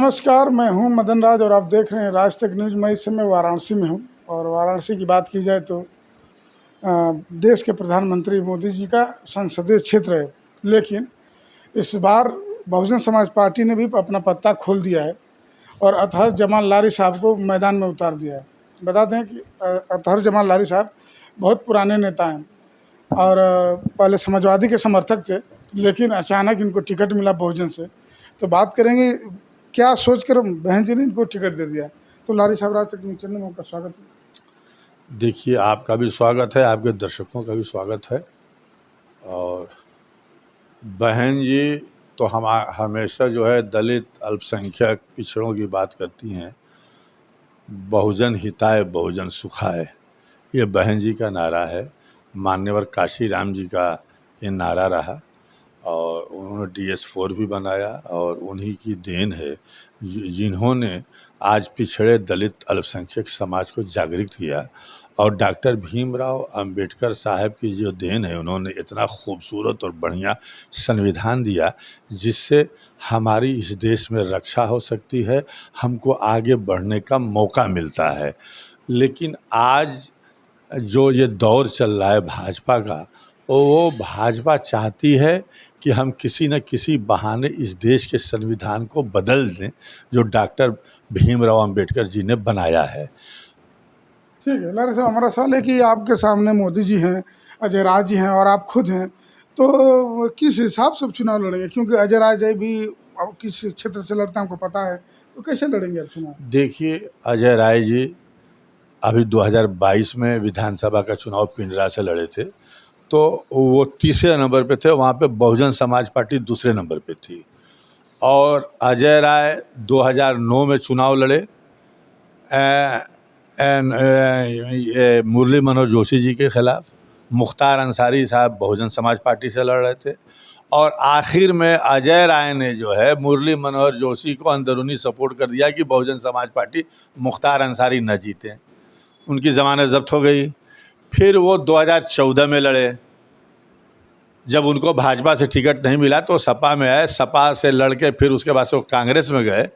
नमस्कार, मैं हूं मदन राज और आप देख रहे हैं राज तक न्यूज़। मैं इस समय वाराणसी में हूं और वाराणसी की बात की जाए तो देश के प्रधानमंत्री मोदी जी का संसदीय क्षेत्र है। लेकिन इस बार बहुजन समाज पार्टी ने भी अपना पत्ता खोल दिया है और अतहर जमाल लारी साहब को मैदान में उतार दिया है। बता दें कि अतहर जमाल लारी साहब बहुत पुराने नेता हैं और पहले समाजवादी के समर्थक थे, लेकिन अचानक इनको टिकट मिला बहुजन से। तो बात करेंगे क्या सोचकर बहन जी ने इनको टिकट दे दिया। तो लारी साहब राज तक न्यूज़ चैनल में आपका स्वागत है। देखिए, आपका भी स्वागत है, आपके दर्शकों का भी स्वागत है। और बहन जी तो हम हमेशा जो है दलित, अल्पसंख्यक, पिछड़ों की बात करती हैं। बहुजन हिताय बहुजन सुखाय, ये बहन जी का नारा है। मान्यवर काशी राम जी का ये नारा रहा और उन्होंने DS4 भी बनाया और उन्हीं की देन है जिन्होंने आज पिछड़े दलित अल्पसंख्यक समाज को जागृत किया। और डॉक्टर भीमराव अंबेडकर साहब की जो देन है, उन्होंने इतना खूबसूरत और बढ़िया संविधान दिया जिससे हमारी इस देश में रक्षा हो सकती है, हमको आगे बढ़ने का मौका मिलता है। लेकिन आज जो ये दौर चल रहा है भाजपा का, वो भाजपा चाहती है कि हम किसी न किसी बहाने इस देश के संविधान को बदल दें जो डॉक्टर भीमराव अंबेडकर जी ने बनाया है। ठीक है लारी साहब, हमारा सवाल है कि आपके सामने मोदी जी हैं, अजय राज जी हैं और आप खुद हैं, तो किस हिसाब से चुनाव लड़ेंगे? क्योंकि अजय राज भी अब किस क्षेत्र से लड़ते हैं हमको पता है, तो कैसे लड़ेंगे आप चुनाव? देखिए, अजय राय जी अभी 2022 में विधानसभा का चुनाव पिंडरा से लड़े थे, तो वो तीसरे नंबर पे थे, वहाँ पे बहुजन समाज पार्टी दूसरे नंबर पे थी। और अजय राय 2009 में चुनाव लड़े मुरली मनोहर जोशी जी के खिलाफ। मुख्तार अंसारी साहब बहुजन समाज पार्टी से लड़ रहे थे और आखिर में अजय राय ने जो है मुरली मनोहर जोशी को अंदरूनी सपोर्ट कर दिया कि बहुजन समाज पार्टी मुख्तार अंसारी न जीते। उनकी ज़मानत जब्त हो गई। फिर वो 2014 में लड़े। जब उनको भाजपा से टिकट नहीं मिला तो सपा में आए, सपा से लड़के फिर उसके बाद से वो कांग्रेस में गए।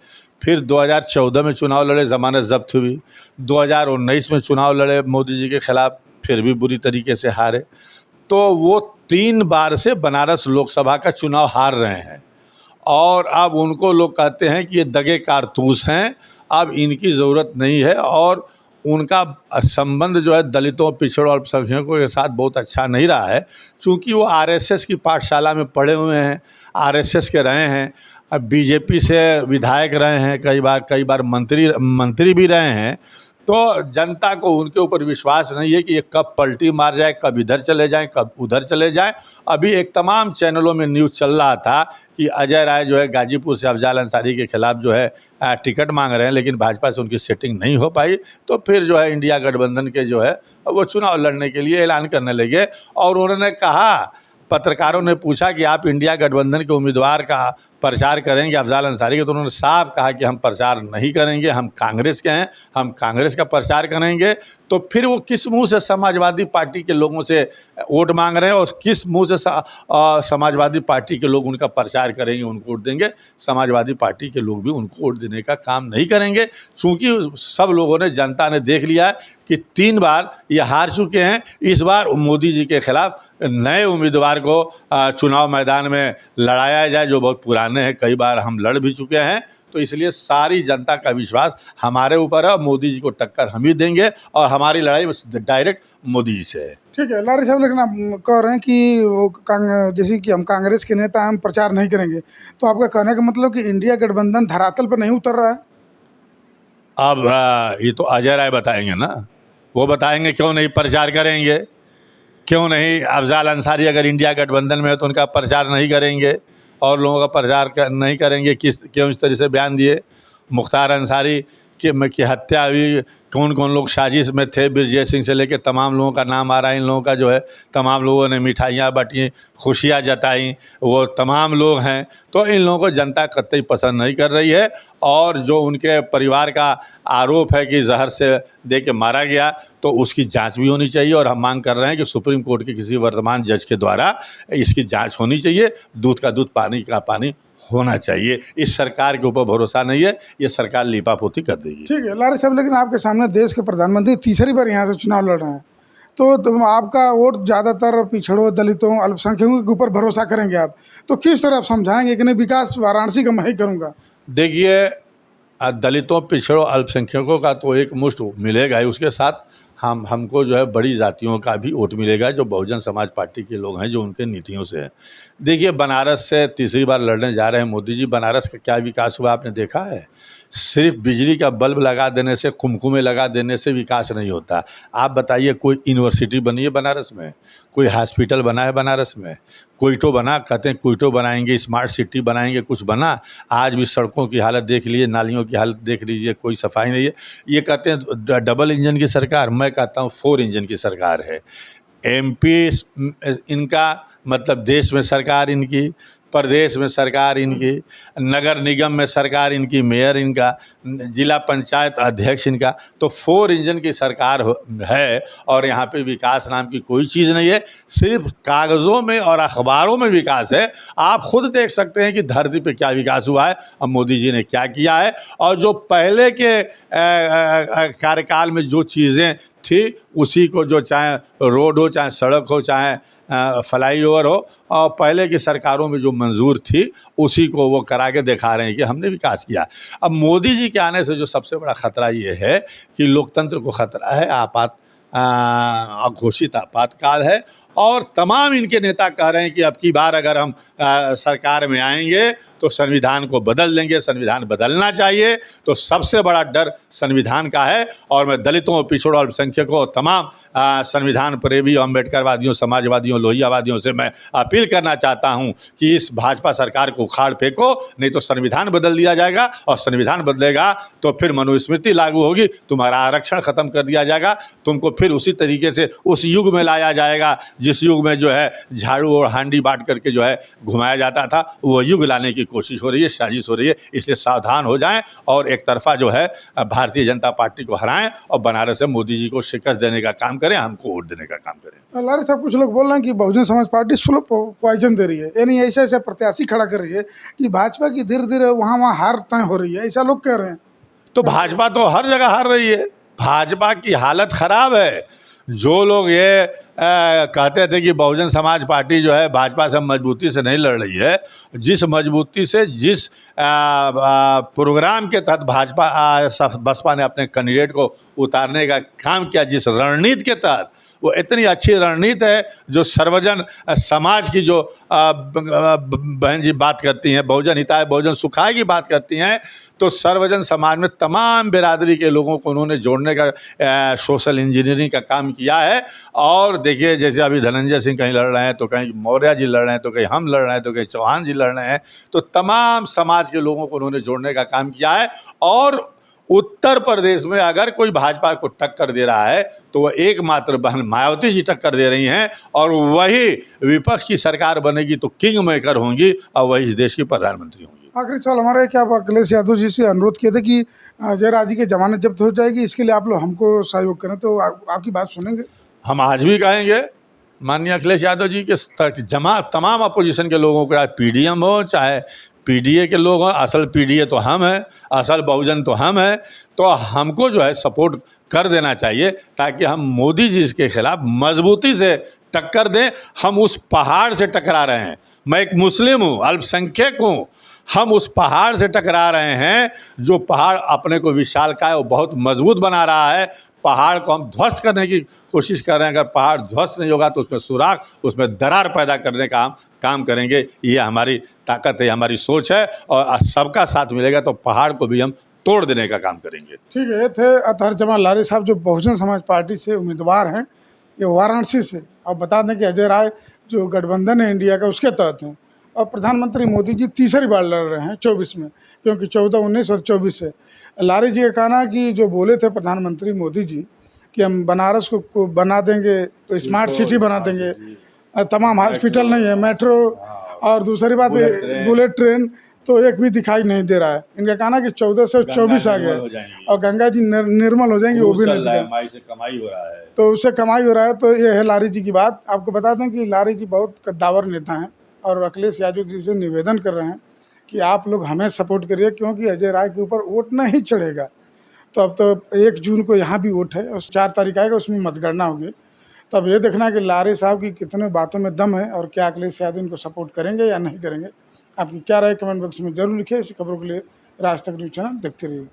फिर 2014 में चुनाव लड़े, ज़मानत जब्त हुई। 2019 में चुनाव लड़े मोदी जी के खिलाफ, फिर भी बुरी तरीके से हारे। तो वो 3 बार से बनारस लोकसभा का चुनाव हार रहे हैं और अब उनको लोग कहते हैं कि ये दगे कारतूस हैं, अब इनकी ज़रूरत नहीं है। और उनका संबंध जो है दलितों, पिछड़ों, अल्पसंख्यकों के साथ बहुत अच्छा नहीं रहा है, चूँकि वो RSS की पाठशाला में पढ़े हुए हैं, RSS के रहे हैं, अब BJP से विधायक रहे हैं, कई बार मंत्री भी रहे हैं। तो जनता को उनके ऊपर विश्वास नहीं है कि ये कब पलटी मार जाए, कब इधर चले जाएं, कब उधर चले जाएं। अभी एक तमाम चैनलों में न्यूज़ चल रहा था कि अजय राय जो है गाजीपुर से अफजाल अंसारी के खिलाफ जो है टिकट मांग रहे हैं, लेकिन भाजपा से उनकी सेटिंग नहीं हो पाई। तो फिर जो है इंडिया गठबंधन के जो है वो चुनाव लड़ने के लिए ऐलान करने लगे। और उन्होंने कहा, पत्रकारों ने पूछा कि आप इंडिया गठबंधन के उम्मीदवार का प्रचार करेंगे अफजाल अंसारी के, तो उन्होंने साफ कहा कि हम प्रचार नहीं करेंगे, हम कांग्रेस के हैं, हम कांग्रेस का प्रचार करेंगे। तो फिर वो किस मुंह से समाजवादी पार्टी के लोगों से वोट मांग रहे हैं और किस मुंह से समाजवादी पार्टी के लोग उनका प्रचार करेंगे, उनको वोट देंगे? समाजवादी पार्टी के लोग भी उनको वोट देने का काम नहीं करेंगे, चूँकि सब लोगों ने, जनता ने देख लिया है कि 3 बार ये हार चुके हैं। इस बार मोदी जी के खिलाफ नए उम्मीदवार को चुनाव मैदान में लड़ाया जाए जो बहुत पुराने हैं, कई बार हम लड़ भी चुके हैं। तो इसलिए सारी जनता का विश्वास हमारे ऊपर है, मोदी जी को टक्कर हम ही देंगे और हमारी लड़ाई डायरेक्ट मोदी जी से है। ठीक है लारी साहब, लेकिन आप कह रहे हैं कि वो जैसे कि हम कांग्रेस के नेता, हम प्रचार नहीं करेंगे, तो आपका कहने का मतलब कि इंडिया गठबंधन धरातल पर नहीं उतर रहा है? अब ये तो अजय राय बताएंगे ना, वो बताएंगे क्यों नहीं प्रचार करेंगे, क्यों नहीं। अफजाल अंसारी अगर इंडिया गठबंधन में है तो उनका प्रचार नहीं करेंगे और लोगों का प्रचार नहीं करेंगे, क्यों इस तरह से बयान दिए? मुख्तार अंसारी की हत्या हुई, कौन कौन लोग साजिश में थे, ब्रजेश सिंह से लेकर तमाम लोगों का नाम आ रहा है। इन लोगों का जो है, तमाम लोगों ने मिठाइयाँ बाँटी, खुशियाँ जताई, वो तमाम लोग हैं। तो इन लोगों को जनता कतई पसंद नहीं कर रही है। और जो उनके परिवार का आरोप है कि जहर से दे के मारा गया, तो उसकी जांच भी होनी चाहिए। और हम मांग कर रहे हैं कि सुप्रीम कोर्ट के किसी वर्तमान जज के द्वारा इसकी जांच होनी चाहिए। दूध का दूध, पानी का पानी होना चाहिए। इस सरकार के ऊपर भरोसा नहीं है, ये सरकार लीपापोती कर देगी। ठीक है लारी साहब, लेकिन आपके सामने देश के प्रधानमंत्री तीसरी बार यहाँ से चुनाव लड़ रहे हैं, तो आपका वोट ज़्यादातर पिछड़ों, दलितों, अल्पसंख्यकों के ऊपर भरोसा करेंगे आप, तो किस तरह आप समझाएंगे कि नहीं विकास वाराणसी का मैं ही करूँगा? देखिए, दलितों, पिछड़ों, अल्पसंख्यकों का तो एक मुश्त मिलेगा ही, उसके साथ हमको जो है बड़ी जातियों का भी वोट मिलेगा, जो बहुजन समाज पार्टी के लोग हैं, जो उनके नीतियों से हैं। देखिए, बनारस से तीसरी बार लड़ने जा रहे हैं मोदी जी। बनारस का क्या विकास हुआ आपने देखा है? सिर्फ बिजली का बल्ब लगा देने से, कुमकुमे लगा देने से विकास नहीं होता। आप बताइए, कोई यूनिवर्सिटी बनी है बनारस में? कोई हॉस्पिटल बना है बनारस में? कोयटो बना? कहते हैं कोयटो बनाएंगे, स्मार्ट सिटी बनाएंगे, कुछ बना? आज भी सड़कों की हालत देख लीजिए, नालियों की हालत देख लीजिए, कोई सफाई नहीं है। ये कहते हैं डबल इंजन की सरकार, मैं कहता हूँ 4 इंजन की सरकार है। एमपी इनका मतलब देश में सरकार इनकी, प्रदेश में सरकार इनकी, नगर निगम में सरकार इनकी, मेयर इनका, जिला पंचायत अध्यक्ष इनका, तो 4 इंजन की सरकार है। और यहाँ पे विकास नाम की कोई चीज़ नहीं है, सिर्फ कागज़ों में और अखबारों में विकास है। आप खुद देख सकते हैं कि धरती पे क्या विकास हुआ है, अब मोदी जी ने क्या किया है। और जो पहले के कार्यकाल में जो चीज़ें थी, उसी को, जो चाहे रोड हो, चाहे सड़क हो, चाहे फ्लाईओवर हो, और पहले की सरकारों में जो मंजूर थी, उसी को वो करा के दिखा रहे हैं कि हमने विकास किया। अब मोदी जी के आने से जो सबसे बड़ा खतरा ये है कि लोकतंत्र को खतरा है, घोषित आपातकाल है। और तमाम इनके नेता कह रहे हैं कि अब की बार अगर हम सरकार में आएंगे तो संविधान को बदल देंगे, संविधान बदलना चाहिए। तो सबसे बड़ा डर संविधान का है। और मैं दलितों, पिछड़ों, अल्पसंख्यकों, तमाम संविधान प्रेमी, अम्बेडकरवादियों, समाजवादियों, लोहियावादियों से मैं अपील करना चाहता हूं कि इस भाजपा सरकार को उखाड़ फेंको, नहीं तो संविधान बदल दिया जाएगा। और संविधान बदलेगा तो फिर मनुस्मृति लागू होगी, तुम्हारा आरक्षण खत्म कर दिया जाएगा, तुमको फिर उसी तरीके से उस युग में लाया जाएगा जिस युग में जो है झाड़ू और हांडी बांट करके जो है घुमाया जाता था। वो युग लाने की कोशिश हो रही है, साजिश हो रही है। इसलिए सावधान हो जाएं और एक तरफा जो है भारतीय जनता पार्टी को हराएं और बनारस से मोदी जी को शिकस्त देने का काम करें, हमको वोट देने का काम करें। लारी साहब, कुछ लोग बोल रहे हैं कि Bahujan Samaj party slow poison दे रही है, यानी ऐसे ऐसे प्रत्याशी खड़ा कर रही है कि भाजपा की धीरे धीरे वहाँ हार तय हो रही है, ऐसा लोग कह रहे हैं। तो भाजपा तो हर जगह हार रही है, भाजपा की हालत खराब है। जो लोग ये कहते थे कि बहुजन समाज पार्टी जो है भाजपा से मजबूती से नहीं लड़ रही है, जिस मजबूती से, जिस प्रोग्राम के तहत बसपा ने अपने कैंडिडेट को उतारने का काम किया, जिस रणनीति के तहत, वो इतनी अच्छी रणनीति है जो सर्वजन समाज की जो बहन जी बात करती हैं, बहुजन हिताय बहुजन सुखाय की बात करती हैं, तो सर्वजन समाज में तमाम बिरादरी के लोगों को उन्होंने जोड़ने का सोशल इंजीनियरिंग का काम किया है। और देखिए, जैसे अभी धनंजय सिंह कहीं लड़ रहे हैं, तो कहीं मौर्य जी लड़ रहे हैं, तो कहीं हम लड़ रहे हैं, तो कहीं चौहान जी लड़ रहे हैं, तो तमाम समाज के लोगों को उन्होंने जोड़ने का काम किया है। और उत्तर प्रदेश में अगर कोई भाजपा को टक्कर दे रहा है तो वह एकमात्र बहन मायावती जी टक्कर दे रही हैं, और वही विपक्ष की सरकार बनेगी तो किंग मेकर होंगी और वही इस देश की प्रधानमंत्री होंगी। आखिरी सवाल हमारा है कि आप अखिलेश यादव जी से अनुरोध किए थे कि जयराज जी की जमानत जब्त हो जाएगी, इसके लिए आप लोग हमको सहयोग करें, तो आपकी बात सुनेंगे? हम आज भी कहेंगे माननीय अखिलेश यादव जी के तमाम अपोजिशन के लोगों को, चाहे पीडीएम हो, चाहे पीडीए के लोग हों, असल पीडीए तो हम हैं, असल बहुजन तो हम हैं, तो हमको जो है सपोर्ट कर देना चाहिए ताकि हम मोदी जी के खिलाफ मजबूती से टक्कर दें। हम उस पहाड़ से टकरा रहे हैं, मैं एक मुस्लिम हूँ, अल्पसंख्यक हूँ, हम उस पहाड़ से टकरा रहे हैं जो पहाड़ अपने को विशालकाय और बहुत मजबूत बना रहा है। पहाड़ को हम ध्वस्त करने की कोशिश कर रहे हैं। अगर पहाड़ ध्वस्त नहीं होगा तो उसमें सुराख, उसमें दरार पैदा करने का हम काम करेंगे। ये हमारी ताकत है, हमारी सोच है, और सबका साथ मिलेगा तो पहाड़ को भी हम तोड़ देने का काम करेंगे। ठीक है, ये थे अतहर जमाल लारी साहब, जो बहुजन समाज पार्टी से उम्मीदवार हैं, ये वाराणसी से। अब बता दें कि अजय राय जो गठबंधन है इंडिया का, उसके तहत हैं, और प्रधानमंत्री मोदी जी तीसरी बार लड़ रहे हैं 24 में, क्योंकि 14, 19 और 24 से। लारी जी का कहना कि जो बोले थे प्रधानमंत्री मोदी जी कि हम बनारस को बना देंगे, तो स्मार्ट सिटी बना देंगे, तमाम हॉस्पिटल नहीं है, मेट्रो, और दूसरी बात बुलेट ट्रेन तो एक भी दिखाई नहीं दे रहा है। इनका कहना कि 14 से 24 आ गए और गंगा जी निर्मल हो जाएंगी, वो भी नहीं दिखाई, से कमाई हो रहा है, तो उससे कमाई हो रहा है। तो ये है लारी जी की बात। आपको बता दें कि लारी जी बहुत कद्दावर नेता हैं और अखिलेश यादव जी से निवेदन कर रहे हैं कि आप लोग हमें सपोर्ट करिए, क्योंकि अजय राय के ऊपर वोट नहीं चढ़ेगा। तो अब तो 1 जून को यहाँ भी वोट है और 4 तारीख आएगा, उसमें मतगणना होगी। तो अब ये देखना है कि लारे साहब की कितने बातों में दम है और क्या अखिलेश यादव इनको सपोर्ट करेंगे या नहीं करेंगे। आपकी क्या राय कमेंट बॉक्स में ज़रूर लिखिए। ऐसी खबरों के लिए राज तक न्यूज़ चैनल देखते रहिए।